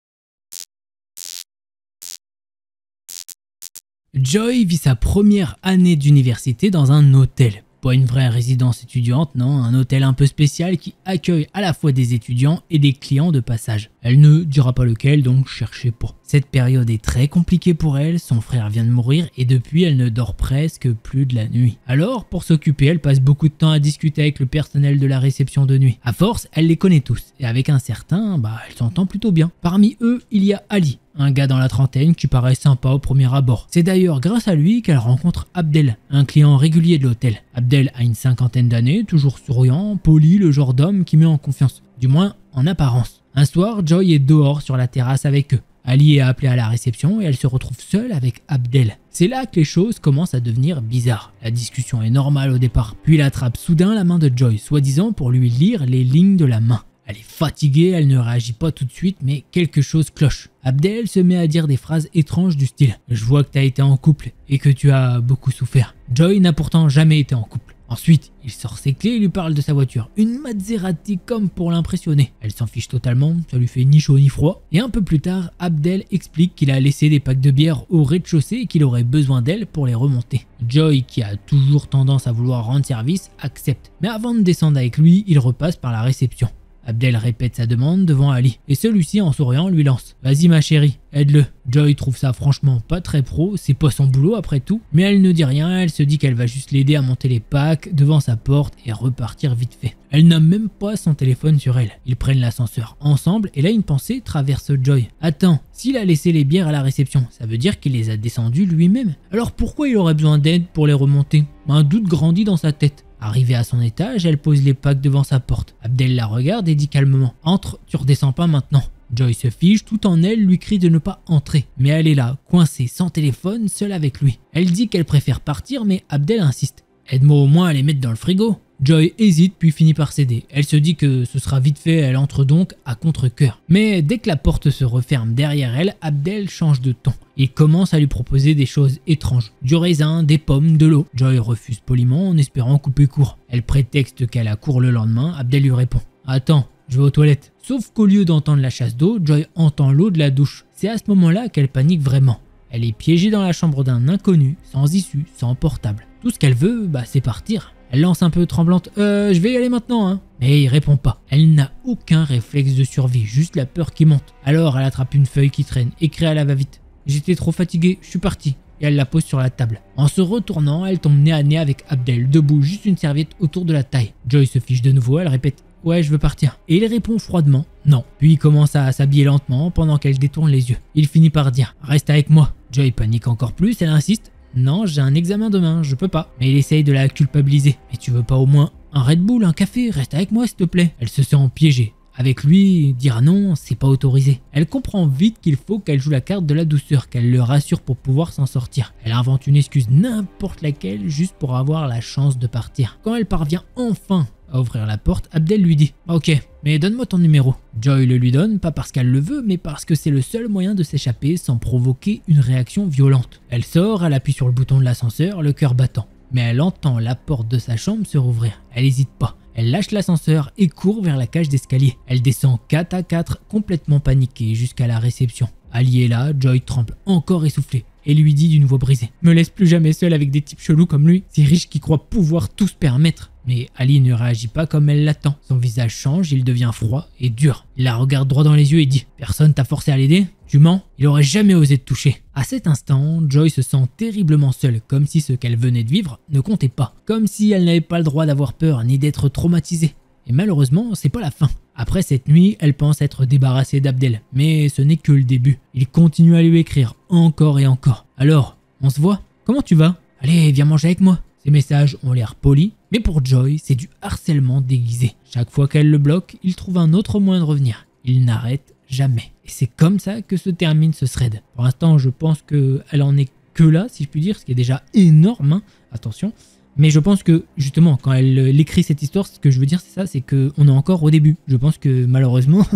[SPEAKER 1] Joy vit sa première année d'université dans un hôtel. Pas une vraie résidence étudiante, non, un hôtel un peu spécial qui accueille à la fois des étudiants et des clients de passage. Elle ne dira pas lequel, donc cherchez pas. Cette période est très compliquée pour elle, son frère vient de mourir et depuis elle ne dort presque plus de la nuit. Alors, pour s'occuper, elle passe beaucoup de temps à discuter avec le personnel de la réception de nuit. À force, elle les connaît tous, et avec un certain, elle s'entend plutôt bien. Parmi eux, il y a Ali, un gars dans la trentaine qui paraît sympa au premier abord. C'est d'ailleurs grâce à lui qu'elle rencontre Abdel, un client régulier de l'hôtel. Abdel a une cinquantaine d'années, toujours souriant, poli, le genre d'homme qui met en confiance, du moins en apparence. Un soir, Joy est dehors sur la terrasse avec eux. Ali est appelé à la réception et elle se retrouve seule avec Abdel. C'est là que les choses commencent à devenir bizarres. La discussion est normale au départ, puis il attrape soudain la main de Joy, soi-disant pour lui lire les lignes de la main. Elle est fatiguée, elle ne réagit pas tout de suite, mais quelque chose cloche. Abdel se met à dire des phrases étranges du style « Je vois que tu as été en couple et que tu as beaucoup souffert ». Joy n'a pourtant jamais été en couple. Ensuite, il sort ses clés et lui parle de sa voiture, une Maserati comme pour l'impressionner. Elle s'en fiche totalement, ça lui fait ni chaud ni froid. Et un peu plus tard, Abdel explique qu'il a laissé des packs de bière au rez-de-chaussée et qu'il aurait besoin d'elle pour les remonter. Joy, qui a toujours tendance à vouloir rendre service, accepte. Mais avant de descendre avec lui, il repasse par la réception. Abdel répète sa demande devant Ali, et celui-ci en souriant lui lance « Vas-y ma chérie, aide-le ». Joy trouve ça franchement pas très pro, c'est pas son boulot après tout, mais elle ne dit rien, elle se dit qu'elle va juste l'aider à monter les packs devant sa porte et repartir vite fait. Elle n'a même pas son téléphone sur elle. Ils prennent l'ascenseur ensemble et là une pensée traverse Joy. Attends, s'il a laissé les bières à la réception, ça veut dire qu'il les a descendues lui-même. Alors pourquoi il aurait besoin d'aide pour les remonter? Un doute grandit dans sa tête. Arrivée à son étage, elle pose les packs devant sa porte. Abdel la regarde et dit calmement « Entre, tu redescends pas maintenant ». Joy se fige, tout en elle lui crie de ne pas entrer. Mais elle est là, coincée, sans téléphone, seule avec lui. Elle dit qu'elle préfère partir, mais Abdel insiste. « Aide-moi au moins à les mettre dans le frigo ». Joy hésite puis finit par céder. Elle se dit que ce sera vite fait, elle entre donc à contre-cœur. Mais dès que la porte se referme derrière elle, Abdel change de ton. Il commence à lui proposer des choses étranges. Du raisin, des pommes, de l'eau. Joy refuse poliment en espérant couper court. Elle prétexte qu'elle a cours le lendemain. Abdel lui répond « Attends, je vais aux toilettes ». Sauf qu'au lieu d'entendre la chasse d'eau, Joy entend l'eau de la douche. C'est à ce moment-là qu'elle panique vraiment. Elle est piégée dans la chambre d'un inconnu, sans issue, sans portable. Tout ce qu'elle veut, c'est partir. Elle lance un peu tremblante « je vais y aller maintenant hein ». Mais il répond pas. Elle n'a aucun réflexe de survie, juste la peur qui monte. Alors elle attrape une feuille qui traîne, écrit à la va-vite. J'étais trop fatiguée, je suis partie. Et elle la pose sur la table. En se retournant, elle tombe nez à nez avec Abdel, debout, juste une serviette autour de la taille. Joy se fiche de nouveau, elle répète « Ouais, je veux partir ». Et il répond froidement « Non ». Puis il commence à s'habiller lentement pendant qu'elle détourne les yeux. Il finit par dire « Reste avec moi ». Joy panique encore plus, elle insiste « Non, j'ai un examen demain, je peux pas ». Mais il essaye de la culpabiliser. « Mais tu veux pas au moins un Red Bull, un café, reste avec moi s'il te plaît ». Elle se sent piégée. Avec lui, dire non, c'est pas autorisé. Elle comprend vite qu'il faut qu'elle joue la carte de la douceur, qu'elle le rassure pour pouvoir s'en sortir. Elle invente une excuse n'importe laquelle juste pour avoir la chance de partir. Quand elle parvient enfin à ouvrir la porte, Abdel lui dit « Ok, mais donne-moi ton numéro ». Joy le lui donne, pas parce qu'elle le veut, mais parce que c'est le seul moyen de s'échapper sans provoquer une réaction violente. Elle sort, elle appuie sur le bouton de l'ascenseur, le cœur battant. Mais elle entend la porte de sa chambre se rouvrir. Elle n'hésite pas. Elle lâche l'ascenseur et court vers la cage d'escalier. Elle descend 4 à 4, complètement paniquée, jusqu'à la réception. Ali est là, Joy tremble encore essoufflée et lui dit d'une voix brisée « Me laisse plus jamais seule avec des types chelous comme lui, ces riches qui croient pouvoir tout se permettre ». Mais Ali ne réagit pas comme elle l'attend. Son visage change, il devient froid et dur. Il la regarde droit dans les yeux et dit « Personne t'a forcé à l'aider ? Tu mens ? Il aurait jamais osé te toucher. » À cet instant, Joy se sent terriblement seule, comme si ce qu'elle venait de vivre ne comptait pas. Comme si elle n'avait pas le droit d'avoir peur ni d'être traumatisée. Et malheureusement, c'est pas la fin. Après cette nuit, elle pense être débarrassée d'Abdel, mais ce n'est que le début. Il continue à lui écrire encore et encore. « Alors, on se voit ? Comment tu vas ? Allez, viens manger avec moi. » Ces messages ont l'air polis, mais pour Joy, c'est du harcèlement déguisé. Chaque fois qu'elle le bloque, il trouve un autre moyen de revenir. Il n'arrête jamais. Et c'est comme ça que se termine ce thread. Pour l'instant, je pense qu'elle en est que là, si je puis dire, ce qui est déjà énorme, hein. Attention. Mais je pense que, justement, quand elle écrit cette histoire, ce que je veux dire, c'est ça, c'est qu'on est encore au début. Je pense que, malheureusement,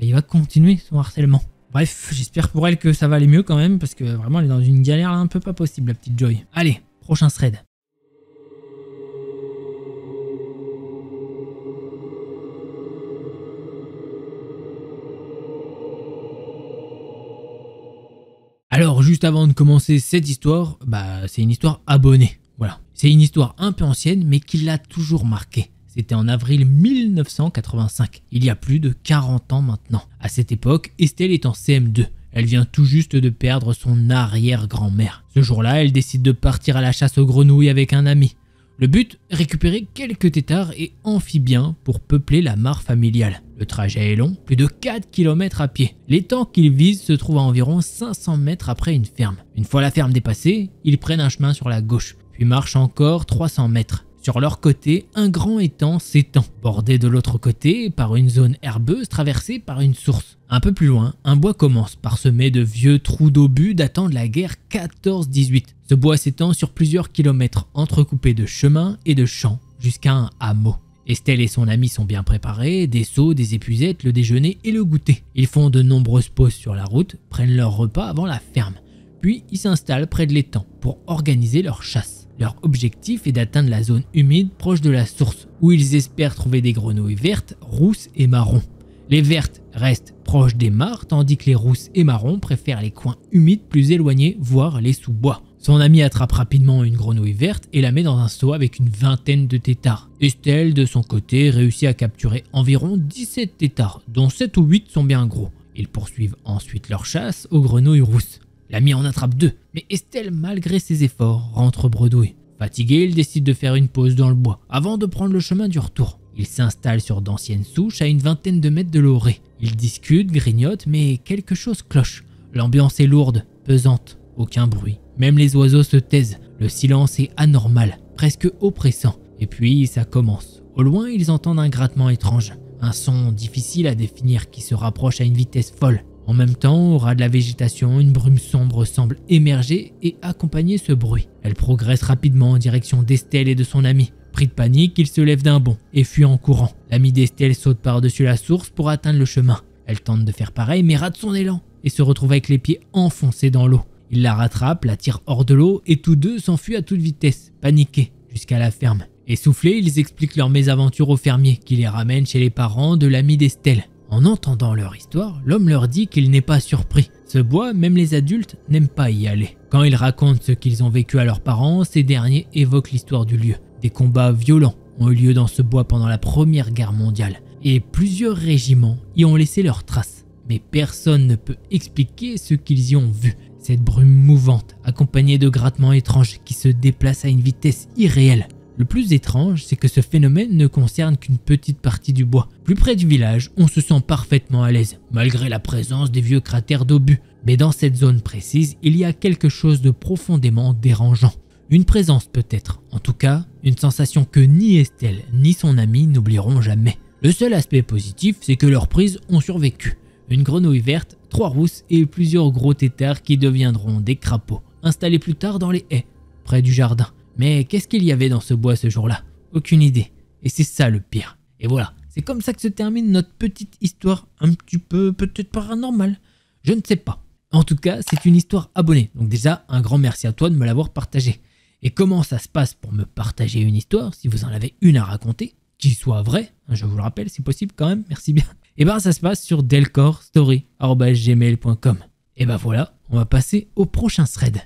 [SPEAKER 1] il va continuer son harcèlement. Bref, j'espère pour elle que ça va aller mieux quand même, parce que vraiment, elle est dans une galère un peu pas possible, la petite Joy. Allez, prochain thread. Alors, juste avant de commencer cette histoire, c'est une histoire abonnée. Voilà. C'est une histoire un peu ancienne, mais qui l'a toujours marqué. C'était en avril 1985, il y a plus de 40 ans maintenant. À cette époque, Estelle est en CM2. Elle vient tout juste de perdre son arrière-grand-mère. Ce jour-là, elle décide de partir à la chasse aux grenouilles avec un ami. Le but, récupérer quelques têtards et amphibiens pour peupler la mare familiale. Le trajet est long, plus de 4 km à pied. L'étang qu'ils visent se trouve à environ 500 mètres après une ferme. Une fois la ferme dépassée, ils prennent un chemin sur la gauche, puis marchent encore 300 mètres. Sur leur côté, un grand étang s'étend, bordé de l'autre côté par une zone herbeuse traversée par une source. Un peu plus loin, un bois commence, parsemé de vieux trous d'obus datant de la guerre 14-18. Ce bois s'étend sur plusieurs kilomètres, entrecoupé de chemins et de champs, jusqu'à un hameau. Estelle et son ami sont bien préparés, des seaux, des épuisettes, le déjeuner et le goûter. Ils font de nombreuses pauses sur la route, prennent leur repas avant la ferme. Puis ils s'installent près de l'étang pour organiser leur chasse. Leur objectif est d'atteindre la zone humide proche de la source, où ils espèrent trouver des grenouilles vertes, rousses et marrons. Les vertes restent proches des mares, tandis que les rousses et marrons préfèrent les coins humides plus éloignés, voire les sous-bois. Son ami attrape rapidement une grenouille verte et la met dans un seau avec une vingtaine de têtards. Estelle, de son côté, réussit à capturer environ 17 têtards, dont 7 ou 8 sont bien gros. Ils poursuivent ensuite leur chasse aux grenouilles rousses. L'ami en attrape 2, mais Estelle, malgré ses efforts, rentre bredouille. Fatigué, il décide de faire une pause dans le bois, avant de prendre le chemin du retour. Il s'installe sur d'anciennes souches à une vingtaine de mètres de l'orée. Il discute, grignote, mais quelque chose cloche. L'ambiance est lourde, pesante, aucun bruit. Même les oiseaux se taisent, le silence est anormal, presque oppressant. Et puis ça commence. Au loin, ils entendent un grattement étrange, un son difficile à définir qui se rapproche à une vitesse folle. En même temps, au ras de la végétation, une brume sombre semble émerger et accompagner ce bruit. Elle progresse rapidement en direction d'Estelle et de son ami. Pris de panique, il se lève d'un bond et fuit en courant. L'ami d'Estelle saute par-dessus la source pour atteindre le chemin. Elle tente de faire pareil mais rate son élan et se retrouve avec les pieds enfoncés dans l'eau. Il la rattrape, la tire hors de l'eau et tous deux s'enfuient à toute vitesse, paniqués, jusqu'à la ferme. Essoufflés, ils expliquent leur mésaventure au fermier qui les ramène chez les parents de l'ami d'Estelle. En entendant leur histoire, l'homme leur dit qu'il n'est pas surpris. Ce bois, même les adultes n'aiment pas y aller. Quand ils racontent ce qu'ils ont vécu à leurs parents, ces derniers évoquent l'histoire du lieu. Des combats violents ont eu lieu dans ce bois pendant la Première Guerre mondiale. Et plusieurs régiments y ont laissé leurs traces. Mais personne ne peut expliquer ce qu'ils y ont vu. Cette brume mouvante, accompagnée de grattements étranges qui se déplacent à une vitesse irréelle. Le plus étrange, c'est que ce phénomène ne concerne qu'une petite partie du bois. Plus près du village, on se sent parfaitement à l'aise, malgré la présence des vieux cratères d'obus. Mais dans cette zone précise, il y a quelque chose de profondément dérangeant. Une présence peut-être, en tout cas, une sensation que ni Estelle ni son ami n'oublieront jamais. Le seul aspect positif, c'est que leurs prises ont survécu. Une grenouille verte, 3 rousses et plusieurs gros têtards qui deviendront des crapauds, installés plus tard dans les haies, près du jardin. Mais qu'est-ce qu'il y avait dans ce bois ce jour-là? Aucune idée. Et c'est ça le pire. Et voilà, c'est comme ça que se termine notre petite histoire un petit peu peut-être paranormale. Je ne sais pas. En tout cas, c'est une histoire abonnée. Donc déjà, un grand merci à toi de me l'avoir partagée. Et comment ça se passe pour me partager une histoire, si vous en avez une à raconter, qui soit vraie, je vous le rappelle, si possible quand même, merci bien. Et ben ça se passe sur delcorstory@gmail.com. Et ben voilà, on va passer au prochain thread.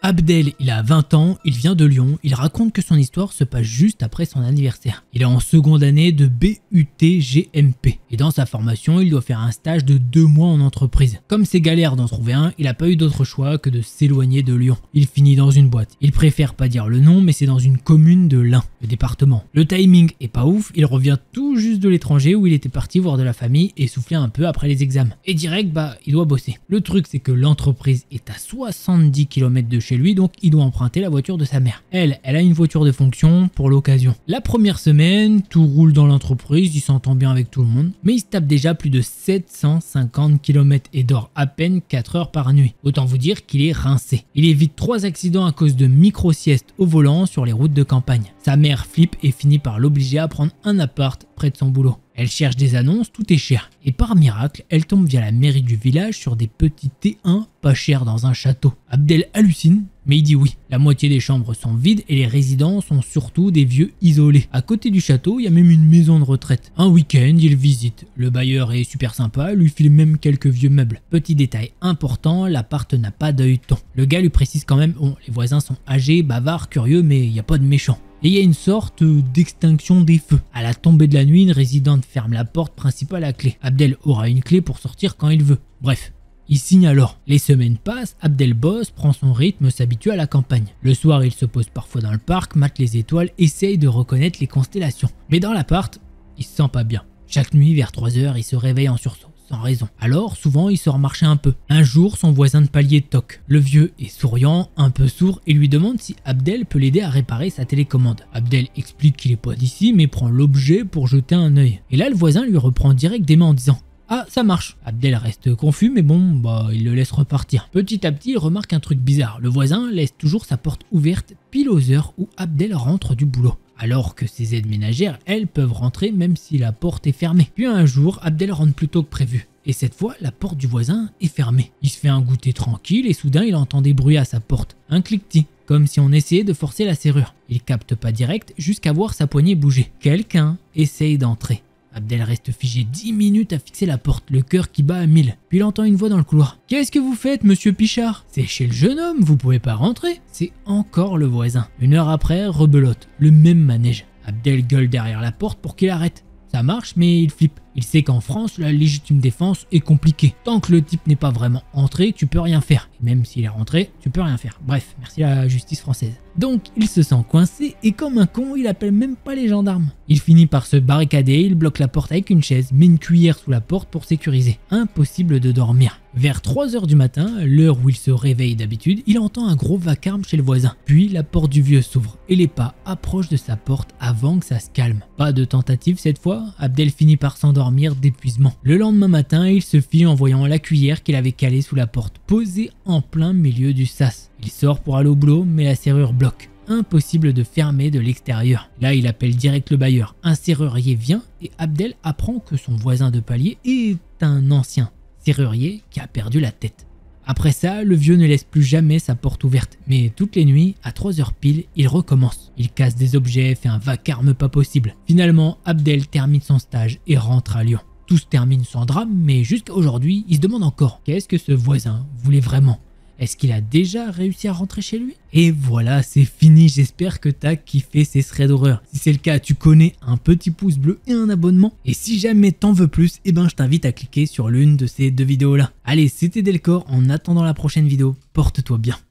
[SPEAKER 1] Abdel, il a 20 ans, il vient de Lyon, il raconte que son histoire se passe juste après son anniversaire. Il est en seconde année de BUT-GMP et dans sa formation, il doit faire un stage de 2 mois en entreprise. Comme c'est galère d'en trouver un, il n'a pas eu d'autre choix que de s'éloigner de Lyon. Il finit dans une boîte. Il préfère pas dire le nom, mais c'est dans une commune de l'Ain, le département. Le timing est pas ouf, il revient tout juste de l'étranger où il était parti voir de la famille et souffler un peu après les examens. Et direct, il doit bosser. Le truc, c'est que l'entreprise est à 70 km de chez lui, donc il doit emprunter la voiture de sa mère. Elle a une voiture de fonction pour l'occasion. La première semaine, tout roule dans l'entreprise, il s'entend bien avec tout le monde, mais il se tape déjà plus de 750 km et dort à peine 4 heures par nuit. Autant vous dire qu'il est rincé. Il évite 3 accidents à cause de micro-siestes au volant sur les routes de campagne. Sa mère flippe et finit par l'obliger à prendre un appart près de son boulot. Elle cherche des annonces, tout est cher. Et par miracle, elle tombe via la mairie du village sur des petits T1 pas chers dans un château. Abdel hallucine, mais il dit oui. La moitié des chambres sont vides et les résidents sont surtout des vieux isolés. À côté du château, il y a même une maison de retraite. Un week-end, il visite. Le bailleur est super sympa, lui file même quelques vieux meubles. Petit détail important, l'appart n'a pas d'œilleton. Le gars lui précise quand même, bon, les voisins sont âgés, bavards, curieux, mais il n'y a pas de méchants. Et il y a une sorte d'extinction des feux. À la tombée de la nuit, une résidente ferme la porte principale à clé. Abdel aura une clé pour sortir quand il veut. Bref, il signe alors. Les semaines passent, Abdel bosse, prend son rythme, s'habitue à la campagne. Le soir, il se pose parfois dans le parc, mate les étoiles, essaye de reconnaître les constellations. Mais dans l'appart, il se sent pas bien. Chaque nuit, vers 3 heures, il se réveille en sursaut. Sans raison. Alors, souvent, il sort marcher un peu. Un jour, son voisin de palier toque. Le vieux est souriant, un peu sourd, et lui demande si Abdel peut l'aider à réparer sa télécommande. Abdel explique qu'il est pas d'ici, mais prend l'objet pour jeter un œil. Et là, le voisin lui reprend direct des mains en disant « Ah, ça marche !» Abdel reste confus, mais bon, il le laisse repartir. Petit à petit, il remarque un truc bizarre. Le voisin laisse toujours sa porte ouverte pile aux heures où Abdel rentre du boulot. Alors que ses aides ménagères, elles, peuvent rentrer même si la porte est fermée. Puis un jour, Abdel rentre plus tôt que prévu. Et cette fois, la porte du voisin est fermée. Il se fait un goûter tranquille et soudain, il entend des bruits à sa porte. Un cliquetis, comme si on essayait de forcer la serrure. Il capte pas direct jusqu'à voir sa poignée bouger. Quelqu'un essaye d'entrer. Abdel reste figé 10 minutes à fixer la porte, le cœur qui bat à 1000. Puis il entend une voix dans le couloir. « Qu'est-ce que vous faites, monsieur Pichard ? C'est chez le jeune homme, vous pouvez pas rentrer ?» C'est encore le voisin. 1 heure après, rebelote, le même manège. Abdel gueule derrière la porte pour qu'il arrête. Ça marche, mais il flippe. Il sait qu'en France, la légitime défense est compliquée. Tant que le type n'est pas vraiment entré, tu peux rien faire. Et même s'il est rentré, tu peux rien faire. Bref, merci la justice française. Donc, il se sent coincé et comme un con, il appelle même pas les gendarmes. Il finit par se barricader, il bloque la porte avec une chaise, met une cuillère sous la porte pour sécuriser. Impossible de dormir. Vers 3 h du matin, l'heure où il se réveille d'habitude, il entend un gros vacarme chez le voisin. Puis la porte du vieux s'ouvre et les pas approchent de sa porte avant que ça se calme. Pas de tentative cette fois, Abdel finit par s'endormir d'épuisement. Le lendemain matin, il se fie en voyant la cuillère qu'il avait calée sous la porte, posée en plein milieu du sas. Il sort pour aller au boulot, mais la serrure bloque. Impossible de fermer de l'extérieur. Là, il appelle direct le bailleur. Un serrurier vient et Abdel apprend que son voisin de palier est un ancien serrurier qui a perdu la tête. Après ça, le vieux ne laisse plus jamais sa porte ouverte. Mais toutes les nuits, à 3 h pile, il recommence. Il casse des objets, fait un vacarme pas possible. Finalement, Abdel termine son stage et rentre à Lyon. Tout se termine sans drame, mais jusqu'à aujourd'hui, il se demande encore qu'est-ce que ce voisin voulait vraiment. Est-ce qu'il a déjà réussi à rentrer chez lui? Et voilà, c'est fini, j'espère que t'as kiffé ces threads d'horreur. Si c'est le cas, tu connais un petit pouce bleu et un abonnement. Et si jamais t'en veux plus, je t'invite à cliquer sur l'une de ces 2 vidéos là. Allez, c'était Delcor, en attendant la prochaine vidéo, porte-toi bien.